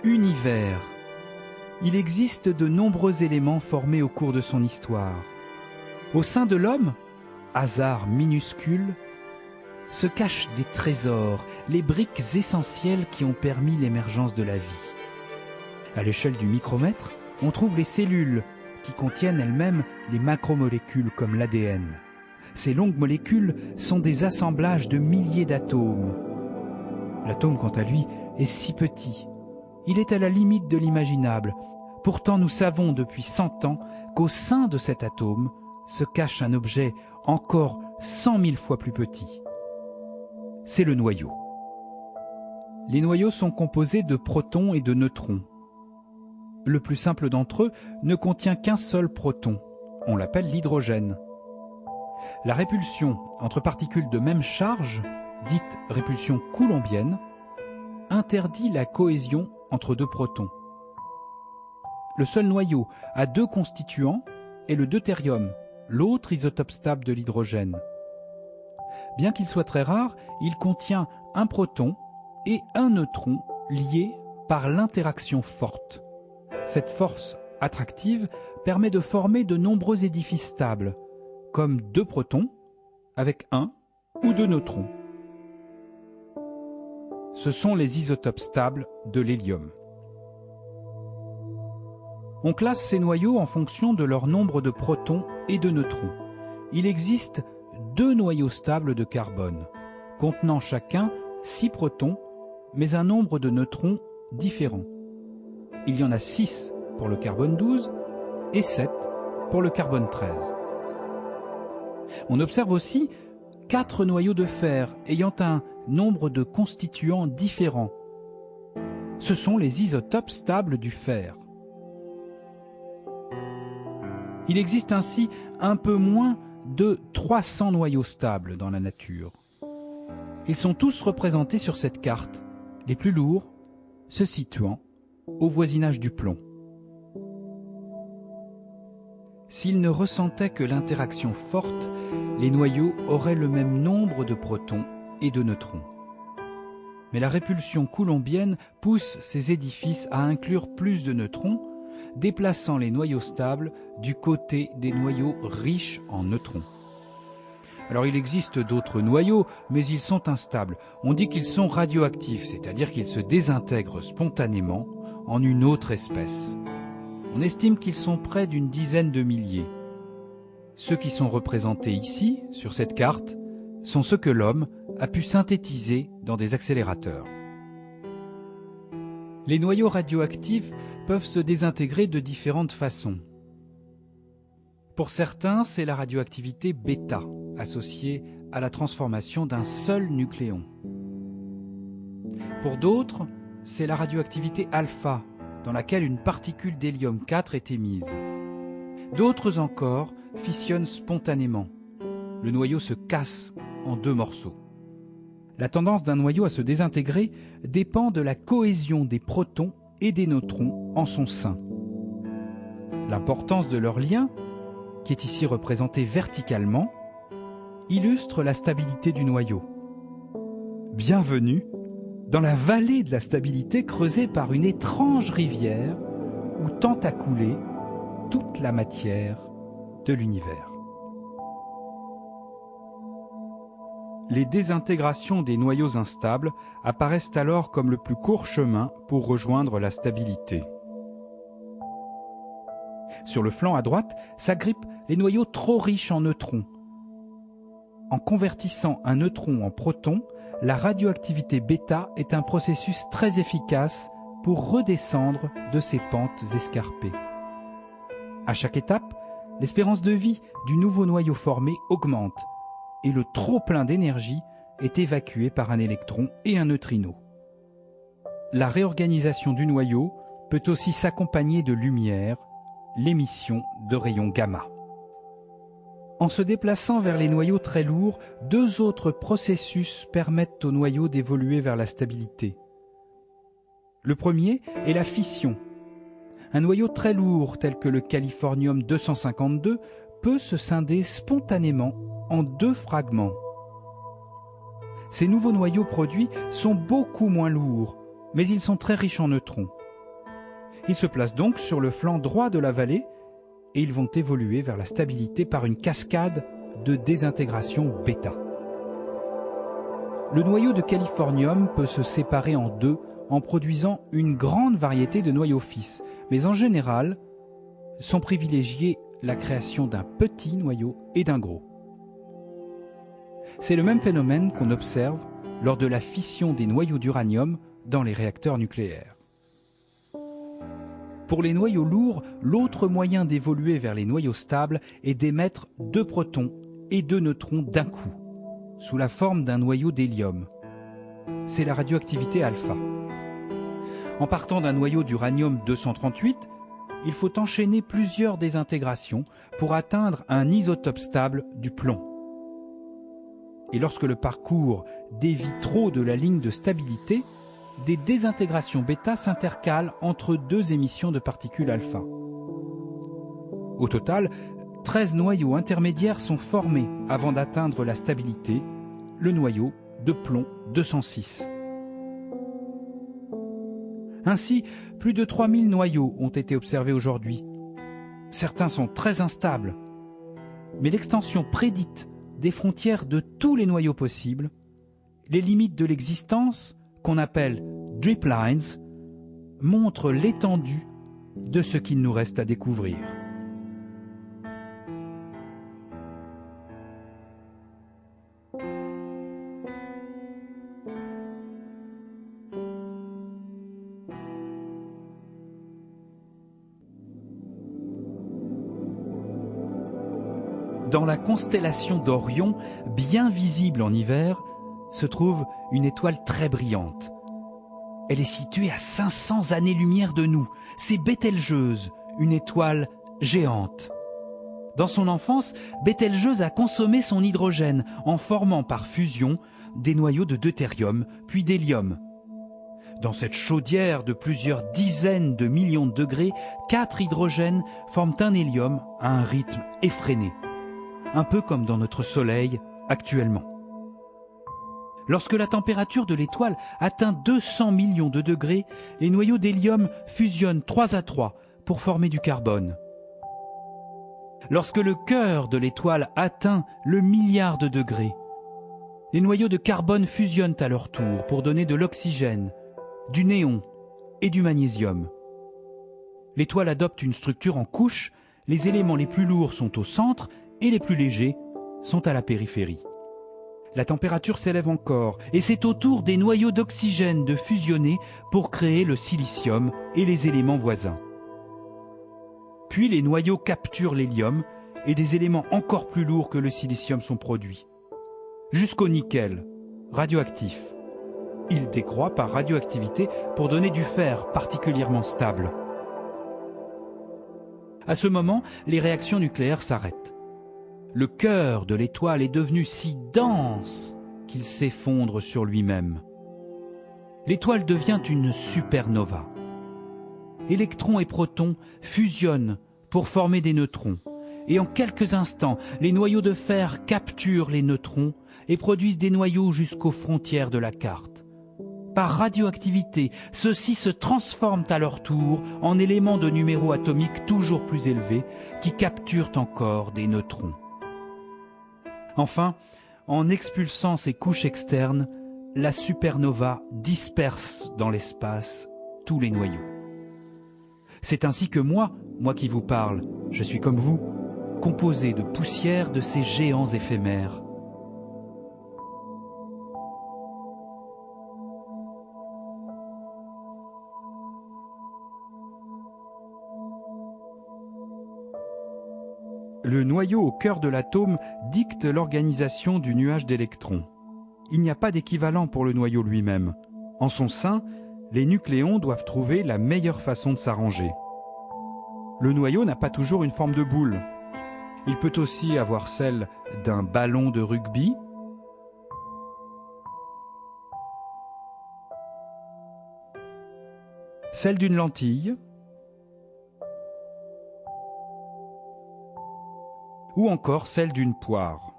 Univers. Il existe de nombreux éléments formés au cours de son histoire. Au sein de l'homme, hasard minuscule, se cachent des trésors, les briques essentielles qui ont permis l'émergence de la vie. À l'échelle du micromètre, on trouve les cellules qui contiennent elles-mêmes les macromolécules comme l'ADN. Ces longues molécules sont des assemblages de milliers d'atomes. L'atome, quant à lui, est si petit. Il est à la limite de l'imaginable. Pourtant, nous savons depuis 100 ans qu'au sein de cet atome se cache un objet encore 100 000 fois plus petit. C'est le noyau. Les noyaux sont composés de protons et de neutrons. Le plus simple d'entre eux ne contient qu'un seul proton. On l'appelle l'hydrogène. La répulsion entre particules de même charge, dite répulsion coulombienne, interdit la cohésion entre deux protons. Le seul noyau a deux constituants est le deutérium, l'autre isotope stable de l'hydrogène. Bien qu'il soit très rare, il contient un proton et un neutron liés par l'interaction forte. Cette force attractive permet de former de nombreux édifices stables, comme deux protons avec un ou deux neutrons. Ce sont les isotopes stables de l'hélium. On classe ces noyaux en fonction de leur nombre de protons et de neutrons. Il existe 2 noyaux stables de carbone, contenant chacun 6 protons, mais un nombre de neutrons différent. Il y en a 6 pour le carbone 12 et 7 pour le carbone 13. On observe aussi 4 noyaux de fer ayant un nombre de constituants différents. Ce sont les isotopes stables du fer. Il existe ainsi un peu moins de 300 noyaux stables dans la nature. Ils sont tous représentés sur cette carte, les plus lourds se situant au voisinage du plomb. S'ils ne ressentaient que l'interaction forte, les noyaux auraient le même nombre de protons et de neutrons. Mais la répulsion coulombienne pousse ces édifices à inclure plus de neutrons, déplaçant les noyaux stables du côté des noyaux riches en neutrons. Alors il existe d'autres noyaux, mais ils sont instables. On dit qu'ils sont radioactifs, c'est-à-dire qu'ils se désintègrent spontanément en une autre espèce. On estime qu'ils sont près d'une dizaine de milliers. Ceux qui sont représentés ici, sur cette carte, sont ceux que l'homme a pu synthétiser dans des accélérateurs. Les noyaux radioactifs peuvent se désintégrer de différentes façons. Pour certains, c'est la radioactivité bêta, associée à la transformation d'un seul nucléon. Pour d'autres, c'est la radioactivité alpha, dans laquelle une particule d'hélium 4 est émise. D'autres encore fissionnent spontanément. Le noyau se casse en 2 morceaux. La tendance d'un noyau à se désintégrer dépend de la cohésion des protons et des neutrons en son sein. L'importance de leur lien, qui est ici représenté verticalement, illustre la stabilité du noyau. Bienvenue dans la vallée de la stabilité creusée par une étrange rivière où tend à couler toute la matière de l'univers. Les désintégrations des noyaux instables apparaissent alors comme le plus court chemin pour rejoindre la stabilité. Sur le flanc à droite s'agrippent les noyaux trop riches en neutrons. En convertissant un neutron en proton, la radioactivité bêta est un processus très efficace pour redescendre de ces pentes escarpées. À chaque étape, l'espérance de vie du nouveau noyau formé augmente et le trop-plein d'énergie est évacué par un électron et un neutrino. La réorganisation du noyau peut aussi s'accompagner de lumière, l'émission de rayons gamma. En se déplaçant vers les noyaux très lourds, 2 autres processus permettent au noyau d'évoluer vers la stabilité. Le premier est la fission. Un noyau très lourd tel que le californium 252 peut se scinder spontanément en 2 fragments. Ces nouveaux noyaux produits sont beaucoup moins lourds, mais ils sont très riches en neutrons. Ils se placent donc sur le flanc droit de la vallée et ils vont évoluer vers la stabilité par une cascade de désintégration bêta. Le noyau de californium peut se séparer en deux en produisant une grande variété de noyaux fils, mais en général, sont privilégiés la création d'un petit noyau et d'un gros. C'est le même phénomène qu'on observe lors de la fission des noyaux d'uranium dans les réacteurs nucléaires. Pour les noyaux lourds, l'autre moyen d'évoluer vers les noyaux stables est d'émettre 2 protons et 2 neutrons d'un coup, sous la forme d'un noyau d'hélium. C'est la radioactivité alpha. En partant d'un noyau d'uranium-238, il faut enchaîner plusieurs désintégrations pour atteindre un isotope stable du plomb. Et lorsque le parcours dévie trop de la ligne de stabilité, des désintégrations bêta s'intercalent entre 2 émissions de particules alpha. Au total, 13 noyaux intermédiaires sont formés avant d'atteindre la stabilité, le noyau de plomb 206. Ainsi, plus de 3000 noyaux ont été observés aujourd'hui. Certains sont très instables, mais l'extension prédite des frontières de tous les noyaux possibles, les limites de l'existence, qu'on appelle drip lines, montrent l'étendue de ce qu'il nous reste à découvrir. Dans la constellation d'Orion, bien visible en hiver, se trouve une étoile très brillante. Elle est située à 500 années-lumière de nous. C'est Bételgeuse, une étoile géante. Dans son enfance, Bételgeuse a consommé son hydrogène en formant par fusion des noyaux de deutérium, puis d'hélium. Dans cette chaudière de plusieurs dizaines de millions de degrés, 4 hydrogènes forment un hélium à un rythme effréné. Un peu comme dans notre Soleil actuellement. Lorsque la température de l'étoile atteint 200 millions de degrés, les noyaux d'hélium fusionnent 3 à 3 pour former du carbone. Lorsque le cœur de l'étoile atteint le milliard de degrés, les noyaux de carbone fusionnent à leur tour pour donner de l'oxygène, du néon et du magnésium. L'étoile adopte une structure en couches, les éléments les plus lourds sont au centre et les plus légers sont à la périphérie. La température s'élève encore et c'est au tour des noyaux d'oxygène de fusionner pour créer le silicium et les éléments voisins. Puis les noyaux capturent l'hélium et des éléments encore plus lourds que le silicium sont produits. Jusqu'au nickel, radioactif. Il décroît par radioactivité pour donner du fer particulièrement stable. À ce moment, les réactions nucléaires s'arrêtent. Le cœur de l'étoile est devenu si dense qu'il s'effondre sur lui-même. L'étoile devient une supernova. Électrons et protons fusionnent pour former des neutrons. Et en quelques instants, les noyaux de fer capturent les neutrons et produisent des noyaux jusqu'aux frontières de la carte. Par radioactivité, ceux-ci se transforment à leur tour en éléments de numéro atomique toujours plus élevés qui capturent encore des neutrons. Enfin, en expulsant ces couches externes, la supernova disperse dans l'espace tous les noyaux. C'est ainsi que moi qui vous parle, je suis comme vous, composé de poussière de ces géants éphémères. Le noyau au cœur de l'atome dicte l'organisation du nuage d'électrons. Il n'y a pas d'équivalent pour le noyau lui-même. En son sein, les nucléons doivent trouver la meilleure façon de s'arranger. Le noyau n'a pas toujours une forme de boule. Il peut aussi avoir celle d'un ballon de rugby, celle d'une lentille, ou encore celle d'une poire.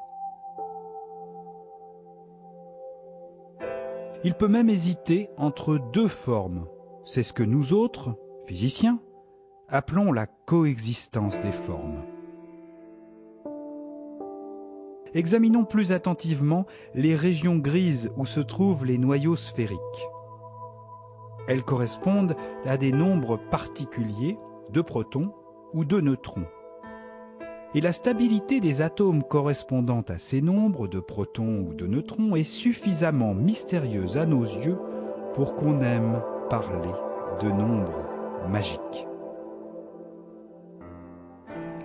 Il peut même hésiter entre 2 formes. C'est ce que nous autres, physiciens, appelons la coexistence des formes. Examinons plus attentivement les régions grises où se trouvent les noyaux sphériques. Elles correspondent à des nombres particuliers de protons ou de neutrons. Et la stabilité des atomes correspondant à ces nombres de protons ou de neutrons est suffisamment mystérieuse à nos yeux pour qu'on aime parler de nombres magiques.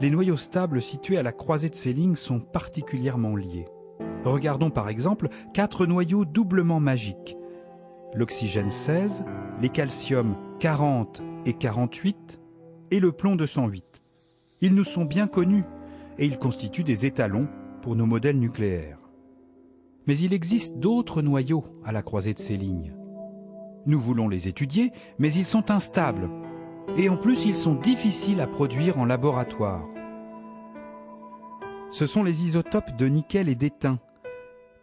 Les noyaux stables situés à la croisée de ces lignes sont particulièrement liés. Regardons par exemple 4 noyaux doublement magiques. L'oxygène 16, les calciums 40 et 48 et le plomb 208. Ils nous sont bien connus et ils constituent des étalons pour nos modèles nucléaires. Mais il existe d'autres noyaux à la croisée de ces lignes. Nous voulons les étudier, mais ils sont instables. Et en plus, ils sont difficiles à produire en laboratoire. Ce sont les isotopes de nickel et d'étain.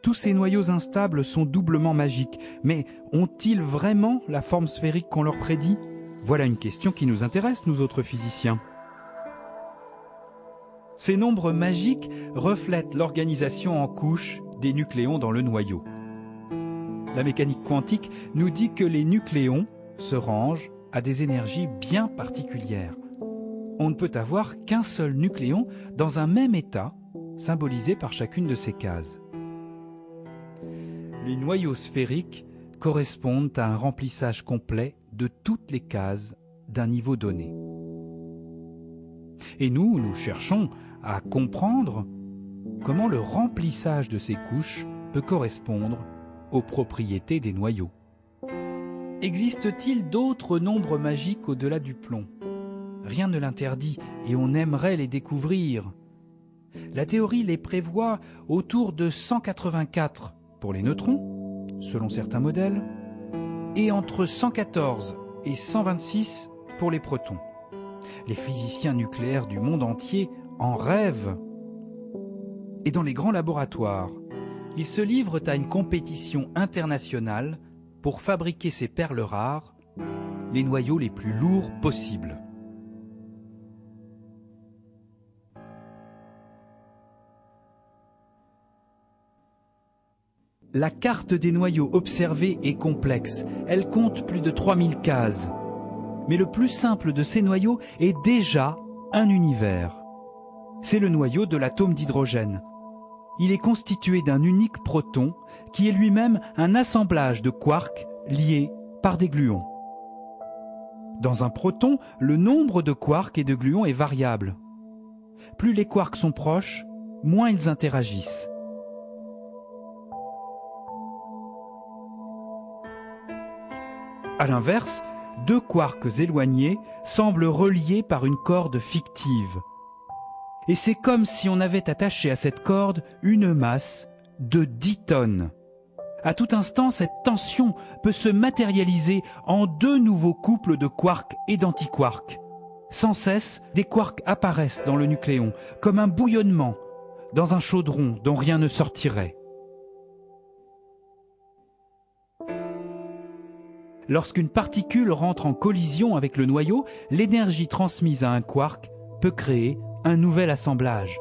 Tous ces noyaux instables sont doublement magiques, mais ont-ils vraiment la forme sphérique qu'on leur prédit? Voilà une question qui nous intéresse, nous autres physiciens. Ces nombres magiques reflètent l'organisation en couches des nucléons dans le noyau. La mécanique quantique nous dit que les nucléons se rangent à des énergies bien particulières. On ne peut avoir qu'un seul nucléon dans un même état, symbolisé par chacune de ces cases. Les noyaux sphériques correspondent à un remplissage complet de toutes les cases d'un niveau donné. Et nous cherchons à comprendre comment le remplissage de ces couches peut correspondre aux propriétés des noyaux. Existe-t-il d'autres nombres magiques au-delà du plomb? Rien ne l'interdit et on aimerait les découvrir. La théorie les prévoit autour de 184 pour les neutrons, selon certains modèles, et entre 114 et 126 pour les protons. Les physiciens nucléaires du monde entier en rêvent. Et dans les grands laboratoires, ils se livrent à une compétition internationale pour fabriquer ces perles rares, les noyaux les plus lourds possibles. La carte des noyaux observés est complexe. Elle compte plus de 3000 cases. Mais le plus simple de ces noyaux est déjà un univers. C'est le noyau de l'atome d'hydrogène. Il est constitué d'un unique proton qui est lui-même un assemblage de quarks liés par des gluons. Dans un proton, le nombre de quarks et de gluons est variable. Plus les quarks sont proches, moins ils interagissent. À l'inverse, 2 quarks éloignés semblent reliés par une corde fictive. Et c'est comme si on avait attaché à cette corde une masse de 10 tonnes. À tout instant, cette tension peut se matérialiser en 2 nouveaux couples de quarks et d'antiquarks. Sans cesse, des quarks apparaissent dans le nucléon, comme un bouillonnement dans un chaudron dont rien ne sortirait. Lorsqu'une particule rentre en collision avec le noyau, l'énergie transmise à un quark peut créer un nouvel assemblage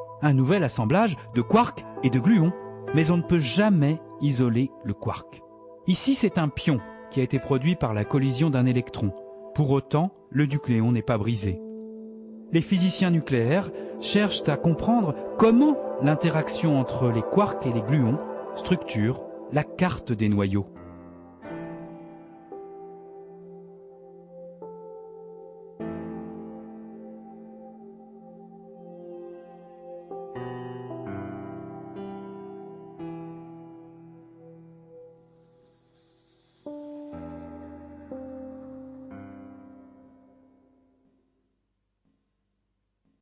de quarks et de gluons. Mais on ne peut jamais isoler le quark. Ici, c'est un pion qui a été produit par la collision d'un électron. Pour autant, le nucléon n'est pas brisé. Les physiciens nucléaires cherchent à comprendre comment l'interaction entre les quarks et les gluons structure la carte des noyaux.